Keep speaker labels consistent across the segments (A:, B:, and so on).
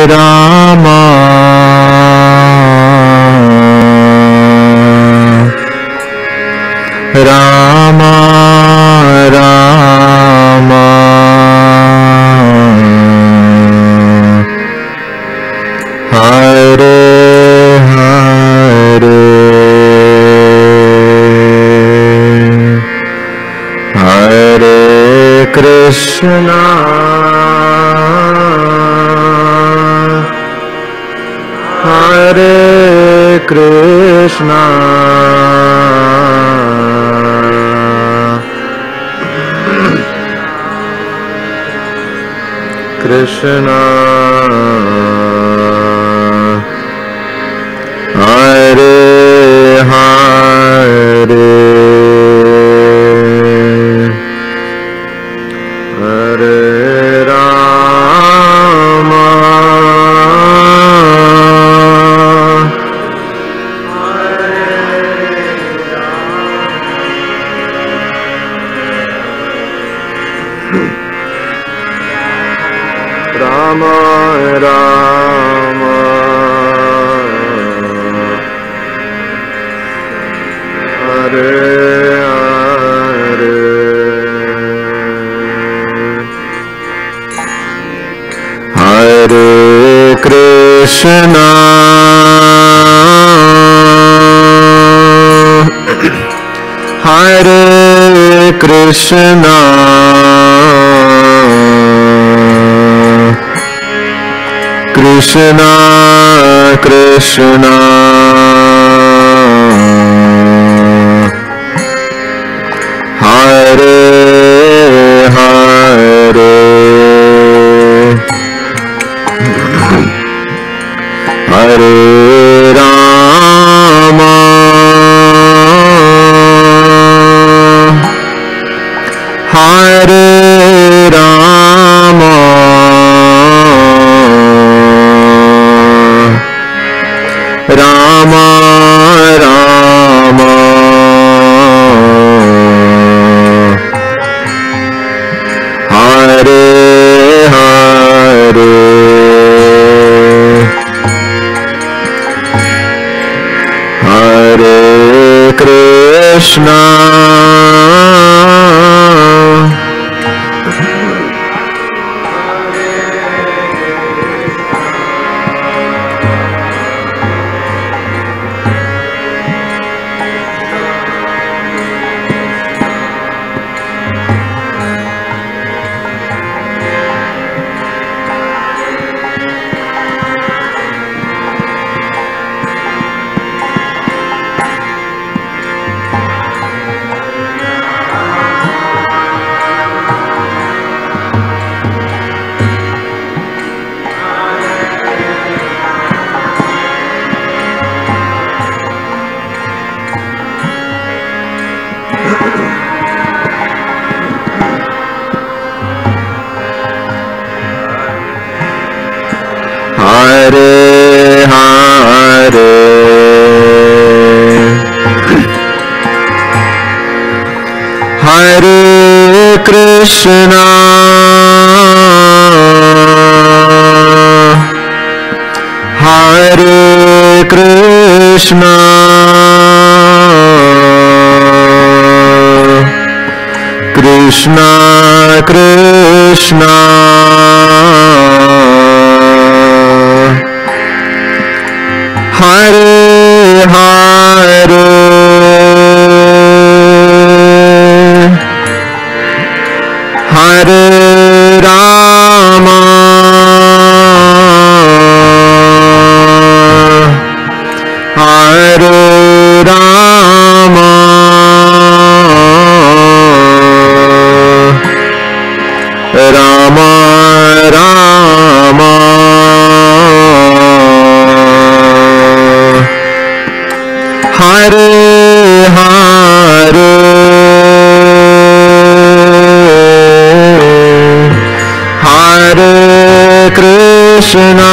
A: Rama Rama Rama Hare Hare Hare Krishna Hare Krishna Krishna Hare Hare Hare Rama Rama Rama Hare Hare Hare Krishna Hare Krishna Krishna Krishna Hare Hare Hare Rama Hare Rama Rama Rama Hare Hare Hare Krishna Hare Hare Hare Krishna Hare Krishna Krishna Krishna Hare Hare Hare Rama Hare Rama Rama Rama Hare Hare Hare Krishna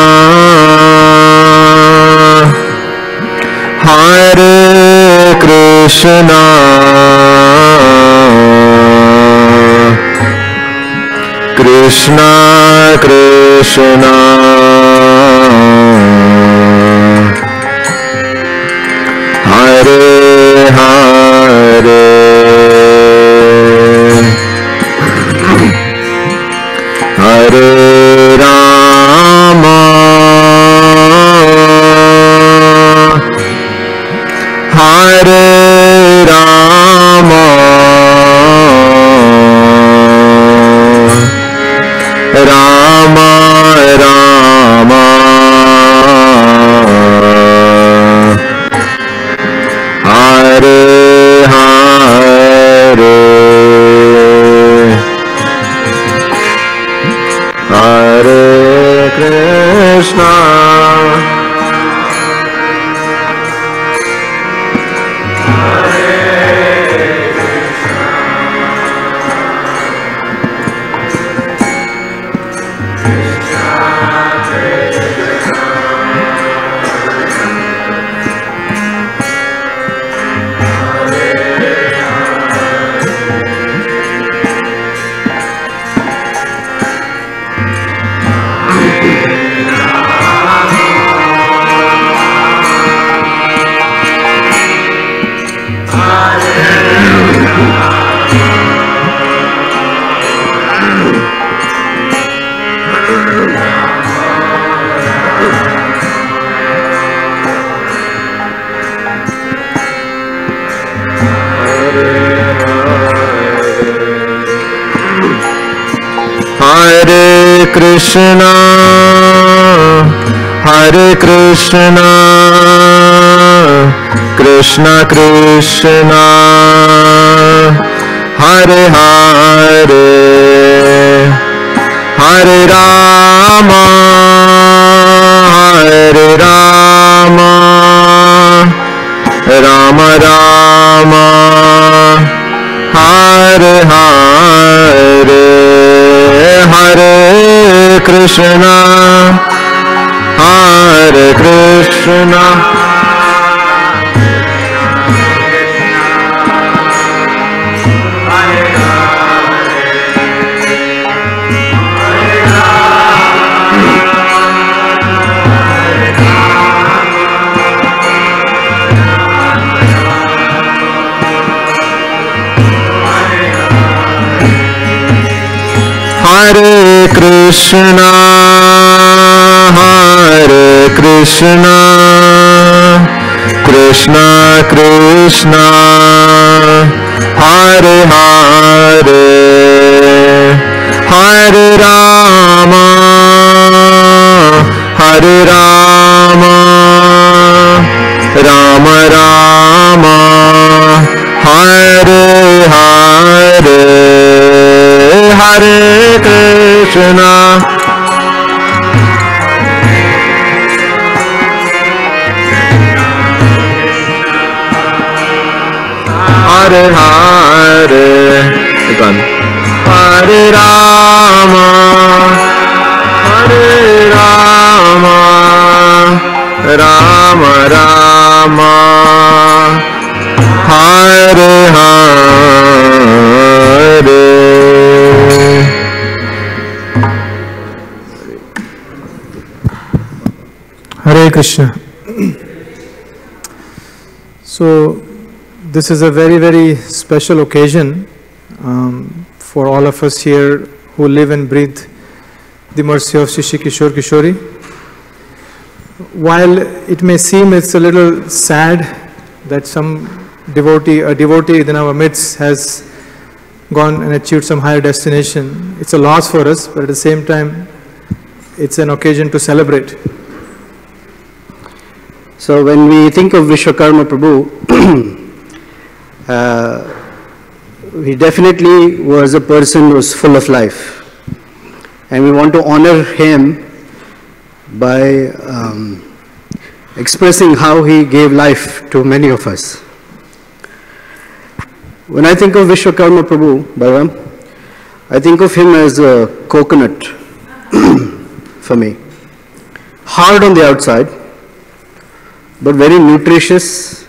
A: Krishna, Krishna Krishna, Hare Hare, Hare Rama, Hare Rama, Rama Rama, Hare Hare, Hare Krishna, Hare Krishna, Hare Krishna, Krishna Krishna, Hare Hare, Hare Rama, Hare Rama, Rama Rama, Hare Hare, Hare Krishna, Hare Krishna, Hare Krishna, Hare Krishna, Krishna Krishna, Hare Hare, Hare Rama, Hare Rama, Rama Rama, Hare Hare, Hare Krishna, Hare Hare, again, Hare Rama, Hare Rama, Rama Rama, Hare Hare.
B: Hare Krishna. So, this is a very, very special occasion for all of us here who live and breathe the mercy of Shri Kishore Kishori. While it may seem it's a little sad that a devotee in our midst has gone and achieved some higher destination, it's a loss for us, but at the same time, it's an occasion to celebrate.
C: So when we think of Vishvakarma Prabhu, he definitely was a person who was full of life. And we want to honor him by expressing how he gave life to many of us. When I think of Vishvakarma Prabhu, Balaram, I think of him as a coconut for me. Hard on the outside, but very nutritious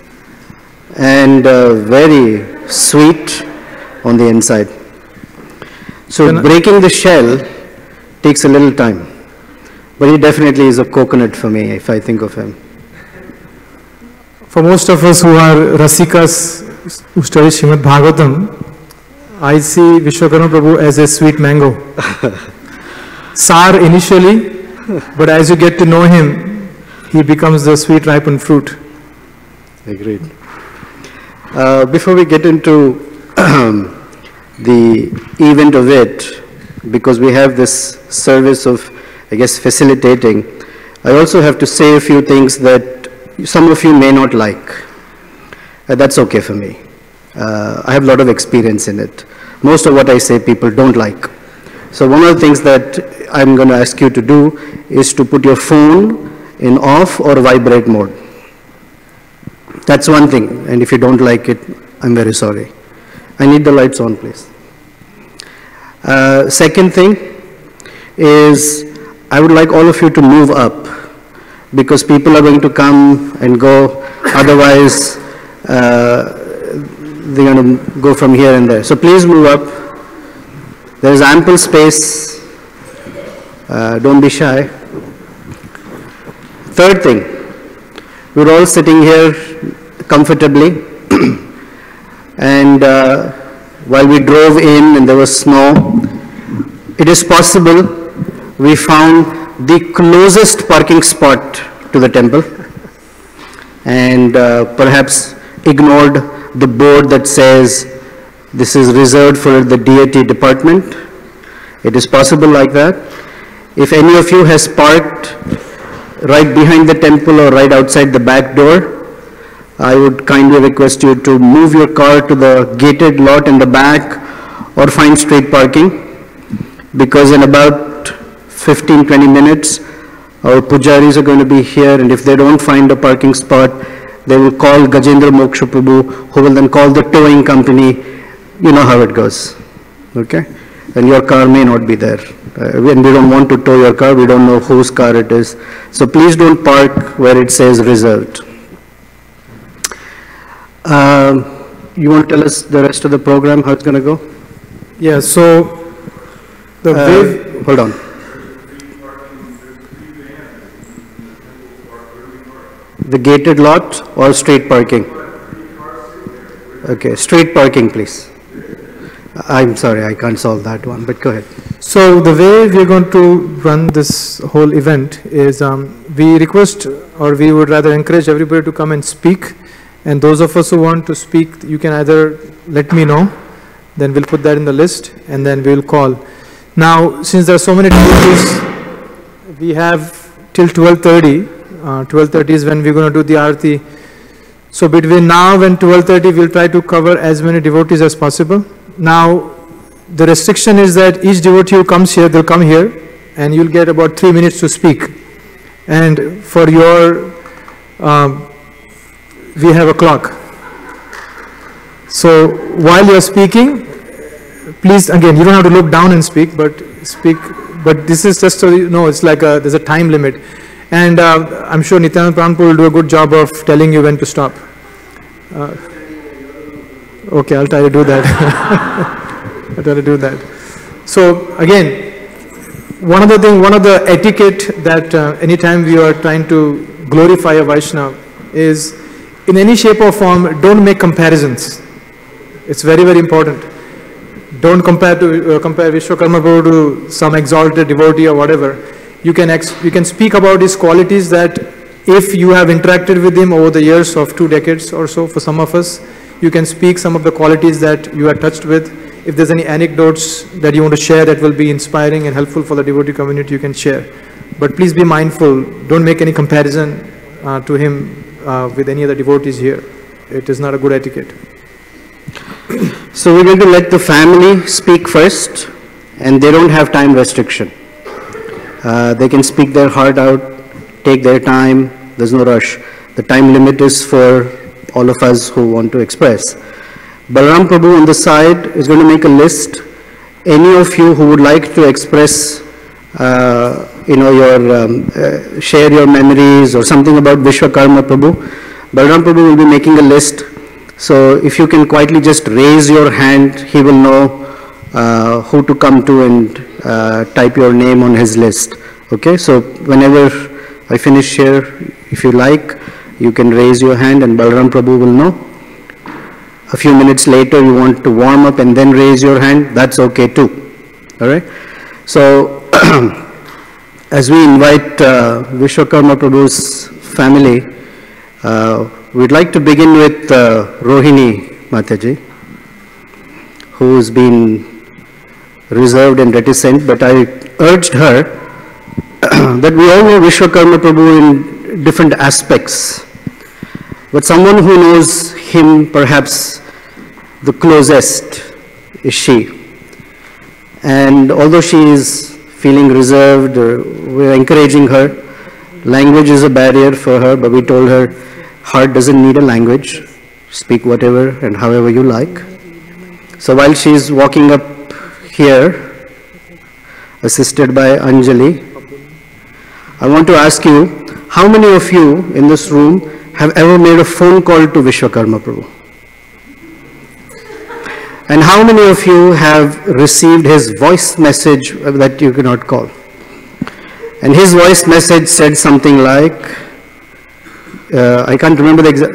C: and very sweet on the inside. So breaking the shell takes a little time, but he definitely is a coconut for me if I think of him.
B: For most of us who are Rasikas, who study Srimad Bhagavatam, I see Vishwakarma Prabhu as a sweet mango. Sour initially, but as you get to know him, he becomes the sweet ripened fruit.
C: Agreed. Before we get into the event of it, because we have this service of, I guess, facilitating, I also have to say a few things that some of you may not like. That's okay for me. I have a lot of experience in it. Most of what I say people don't like. So one of the things that I'm going to ask you to do is to put your phone in off or vibrate mode. That's one thing, and if you don't like it, I'm very sorry. I need the lights on, please. Second thing is I would like all of you to move up, because people are going to come and go, otherwise they're going to go from here and there. So please move up. There is ample space. Don't be shy. Third thing, we're all sitting here comfortably and while we drove in and there was snow, it is possible we found the closest parking spot to the temple and perhaps ignored the board that says this is reserved for the deity department. It is possible like that. If any of you has parked right behind the temple or right outside the back door, I would kindly request you to move your car to the gated lot in the back or find street parking, because in about 15-20 minutes our pujaris are going to be here, and if they don't find a parking spot, they will call Gajendra Moksha Prabhu, who will then call the towing company. You know how it goes, okay? And your car may not be there. And we don't want to tow your car, we don't know whose car it is. So please don't park where it says reserved. You want to tell us the rest of the program, how it's going to go?
B: Yeah, so the way...
C: Hold on. The gated lot or street parking? Okay, street parking, please. I'm sorry, I can't solve that one, but go ahead.
B: So the way we're going to run this whole event is we request, or we would rather encourage everybody to come and speak. And those of us who want to speak, you can either let me know, then we'll put that in the list, and then we'll call. Now, since there are so many devotees, we have till 12:30. 12:30 is when we're going to do the Aarti. So between now and 12:30, we'll try to cover as many devotees as possible. Now, the restriction is that each devotee who comes here, they'll come here, and you'll get about 3 minutes to speak. And for your... we have a clock. So while you're speaking, please, again, you don't have to look down and speak, but this is just so you know, it's like there's a time limit. And I'm sure Nityananda Prabhu will do a good job of telling you when to stop. Okay, I'll try to do that. I'll try to do that. So again, one of the etiquette that anytime we are trying to glorify a Vaishnava is, in any shape or form, don't make comparisons. It's very, very important. Don't compare Vishwakarma Prabhu to some exalted devotee or whatever. You can speak about his qualities that if you have interacted with him over the years of 2 decades or so, for some of us, you can speak some of the qualities that you are touched with. If there's any anecdotes that you want to share that will be inspiring and helpful for the devotee community, you can share. But please be mindful, don't make any comparison to him with any other devotees here. It is not a good etiquette.
C: So we're going to let the family speak first, and they don't have time restriction. They can speak their heart out, take their time, there's no rush. The time limit is for all of us who want to express. Balaram Prabhu on the side is going to make a list. Any of you who would like to express share your memories or something about Vishwakarma Prabhu, Balaram Prabhu will be making a list. So if you can quietly just raise your hand, he will know who to come to and type your name on his list. Okay, so whenever I finish here, if you like, you can raise your hand and Balaram Prabhu will know. A few minutes later, you want to warm up and then raise your hand, that's okay too. All right? So, as we invite Vishwakarma Prabhu's family, we'd like to begin with Rohini Mataji, who's been reserved and reticent, but I urged her that we all know Vishwakarma Prabhu in different aspects, but someone who knows him perhaps the closest is she. And although she is feeling reserved, we're encouraging her. Language is a barrier for her, but we told her heart doesn't need a language. Speak whatever and however you like. So while she's walking up here, assisted by Anjali, I want to ask you, how many of you in this room have ever made a phone call to Vishwakarma Prabhu? And how many of you have received his voice message that you cannot call? And his voice message said something like, I can't remember the exact,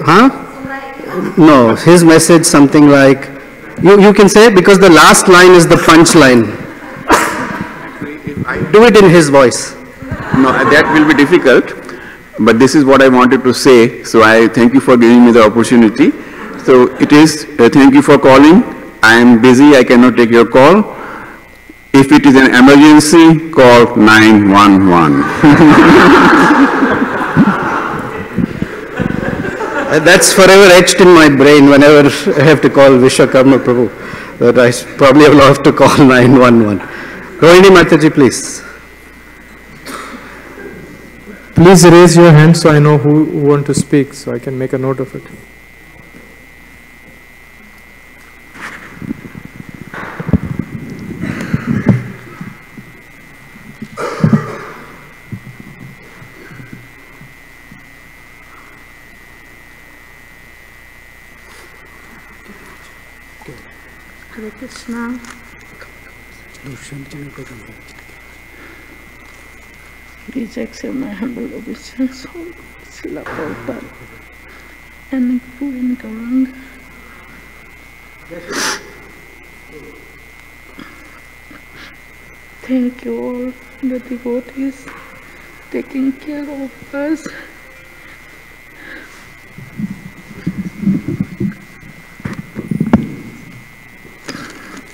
C: No, his message something like, you can say, because the last line is the punch line. Do it in his voice.
D: No, that will be difficult, but this is what I wanted to say, so I thank you for giving me the opportunity. So it is, thank you for calling. I am busy, I cannot take your call. If it is an emergency, call 911.
C: That's forever etched in my brain whenever I have to call Vishwakarma Prabhu, that I probably will have to call 911. Rohini Mataji, please.
B: Please raise your hand so I know who want to speak, so I can make a note of it.
E: Hare Krishna. Please accept my humble obeisance of Srila Prabhupada and Puri Gauranga. Thank you all the devotees taking care of us.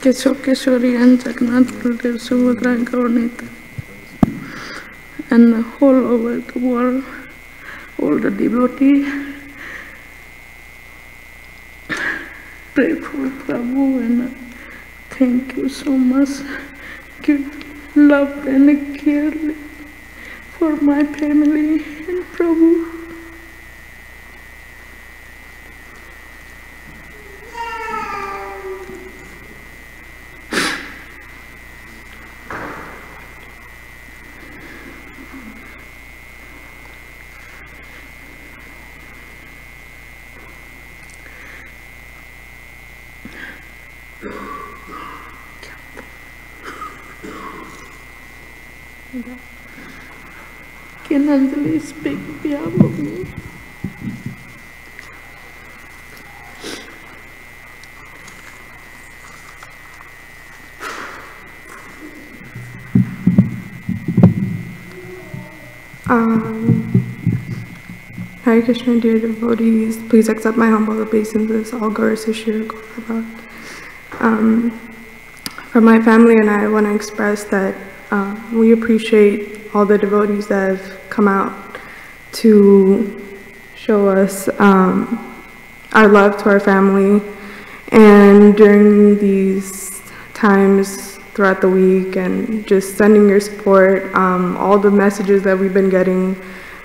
E: Keshava Keshwari and Jagannath Baldev Subhadra Gaurnita, and all over the world, all the devotees pray for Prabhu, and thank you so much. Give love and care for my family and Prabhu. Can Anjali speak behalf of me?
F: Hare Krishna, dear devotees, please accept my humble obeisances, all glories to Shri Gauranga. For my family and I want to express that we appreciate all the devotees that have come out to show us our love to our family, and during these times throughout the week, and just sending your support, all the messages that we've been getting,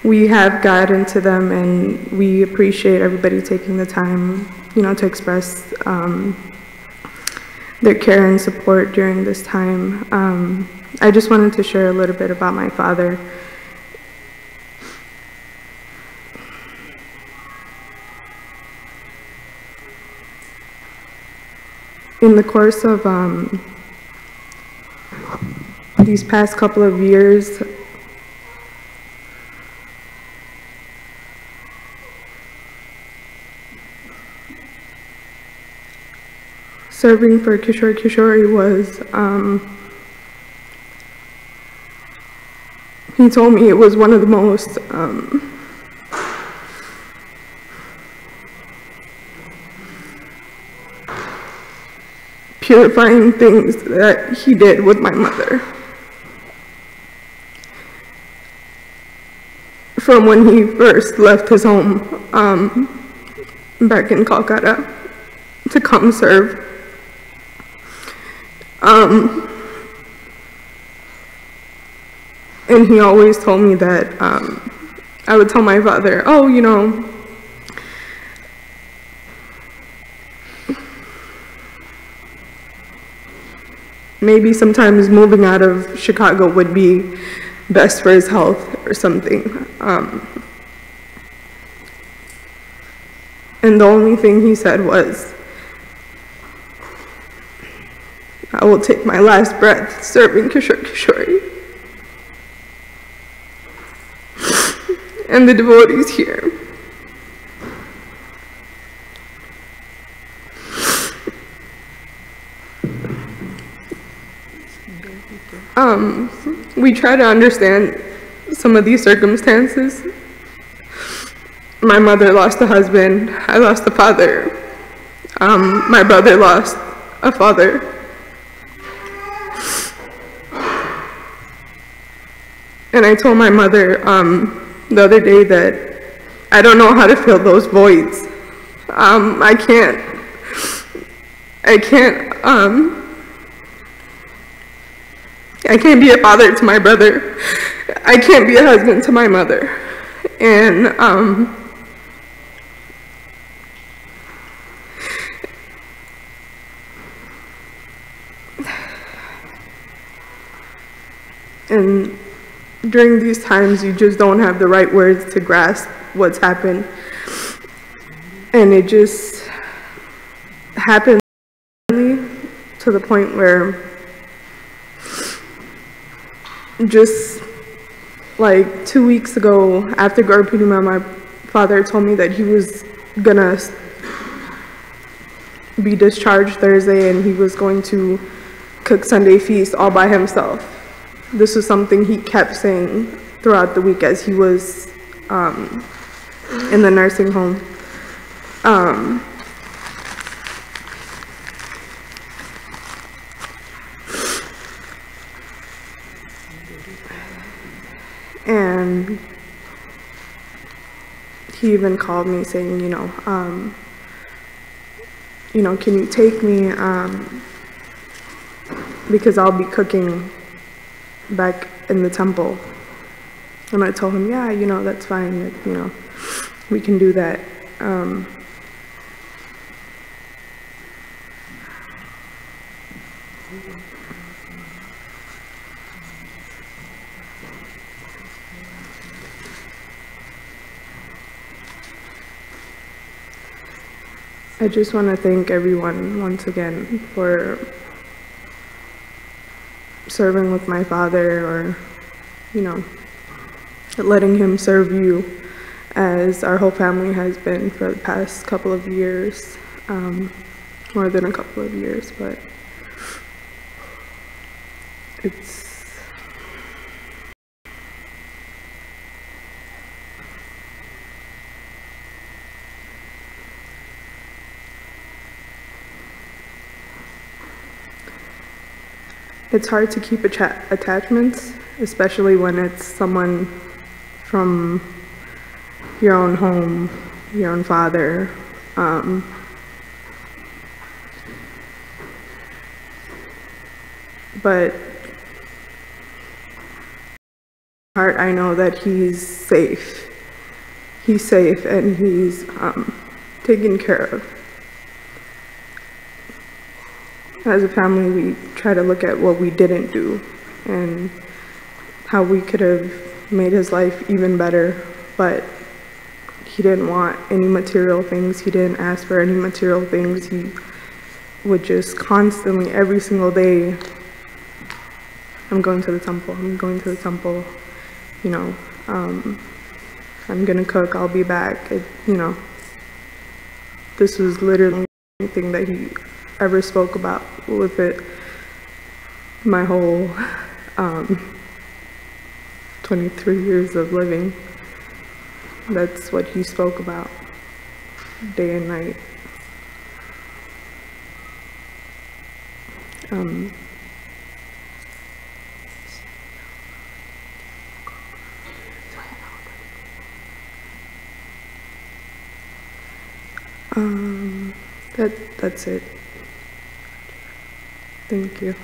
F: we have gotten to them, and we appreciate everybody taking the time, to express their care and support during this time. I just wanted to share a little bit about my father. in the course of these past couple of years, serving for Kishore Kishori was, he told me it was one of the most purifying things that he did with my mother. From when he first left his home back in Calcutta to come serve. And he always told me that I would tell my father, oh, you know, maybe sometimes moving out of Chicago would be best for his health or something. And the only thing he said was, I will take my last breath serving Kishore Kishori. And the devotees here. We try to understand some of these circumstances. My mother lost a husband, I lost a father, my brother lost a father. And I told my mother the other day that I don't know how to fill those voids. I can't be a father to my brother. I can't be a husband to my mother. And during these times, you just don't have the right words to grasp what's happened. And it just happened to the point where just like 2 weeks ago, after Gaur Purnima, my father told me that he was gonna be discharged Thursday and he was going to cook Sunday feast all by himself. This was something he kept saying throughout the week as he was in the nursing home. And he even called me saying, you know, can you take me, because I'll be cooking back in the temple. And I told him, yeah, you know, that's fine, you know, we can do that. I just want to thank everyone once again for serving with my father, or, you know, letting him serve you as our whole family has been for the past couple of years, more than a couple of years, but it's hard to keep attachments, especially when it's someone from your own home, your own father. But heart, I know that he's safe. He's safe and he's taken care of. As a family, we try to look at what we didn't do and how we could have made his life even better, but he didn't want any material things. He didn't ask for any material things. He would just constantly, every single day, I'm going to the temple, I'm going to the temple, you know, I'm gonna cook, I'll be back, you know. This was literally anything that he ever spoke about with it. My whole 23 years of living, that's what he spoke about, day and night. That's it. Thank you.